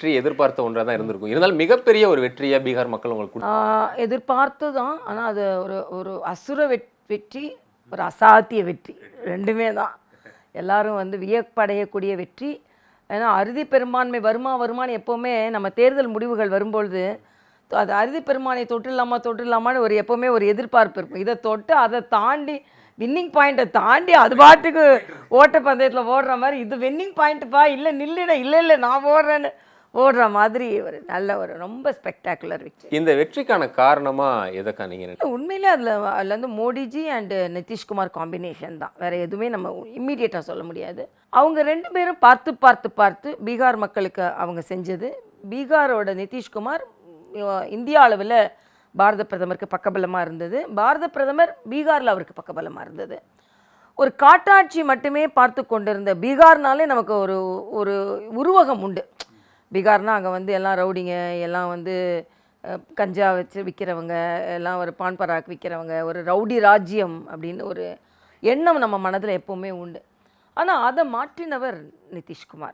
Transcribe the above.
வெற்றி எதிர்பார்த்த ஒன்றா தான் இருந்திருக்கும். இருந்தாலும் மிகப்பெரிய ஒரு வெற்றியா பீகார் மக்கள் உங்களுக்கு எதிர்பார்த்து தான். ஆனால் அது ஒரு ஒரு அசுர வெற்றி, ஒரு அசாத்திய வெற்றி, ரெண்டுமே தான். எல்லாரும் வந்து வியப்படையக்கூடிய வெற்றி. ஏன்னா அறுதி பெரும்பான்மை வருமானு எப்போவுமே நம்ம தேர்தல் முடிவுகள் வரும்பொழுது அது அறுதி பெரும்பான்மை தொட்டுடலாமான்னு ஒரு எப்போவுமே ஒரு எதிர்பார்ப்பு இருக்கும். இதை தொட்டு அதை தாண்டி வின்னிங் பாயிண்ட்டை தாண்டி அது பாட்டுக்கு ஓட்டப்பந்தயத்தில் ஓடுற மாதிரி, இது வின்னிங் பாயிண்ட்டுப்பா, இல்லை நில்லுட, இல்லை நான் ஓடுறேன்னு ஓடுற மாதிரி ஒரு நல்ல ஒரு ரொம்ப ஸ்பெக்டாகுலர் வெற்றி. இந்த வெற்றிக்கான காரணமா எதற்கா நீங்க உண்மையிலே அதில் வந்து மோடிஜி அண்டு நிதிஷ்குமார் காம்பினேஷன் தான், வேறு எதுவுமே நம்ம இம்மீடியட்டாக சொல்ல முடியாது. அவங்க ரெண்டு பேரும் பார்த்து பீகார் மக்களுக்கு அவங்க செஞ்சது. பீகாரோட நிதிஷ்குமார் இந்தியா அளவில் பாரத பிரதமருக்கு பக்கபலமாக இருந்தது. பாரத பிரதமர் பீகாரில் அவருக்கு பக்கபலமாக இருந்தது. ஒரு காட்டாட்சி மட்டுமே பார்த்து கொண்டிருந்த பீகார்னாலே நமக்கு ஒரு ஒரு உருவகம் உண்டு. பீகார்னால் அங்கே வந்து எல்லாம் ரவுடிங்க, எல்லாம் வந்து கஞ்சா வச்சு விற்கிறவங்க, எல்லாம் ஒரு பான் பராக் விற்கிறவங்க, ஒரு ரவுடி ராஜ்யம் அப்படின்னு ஒரு எண்ணம் நம்ம மனதில் எப்போவுமே உண்டு. ஆனால் அதை மாற்றினவர் நிதிஷ்குமார்.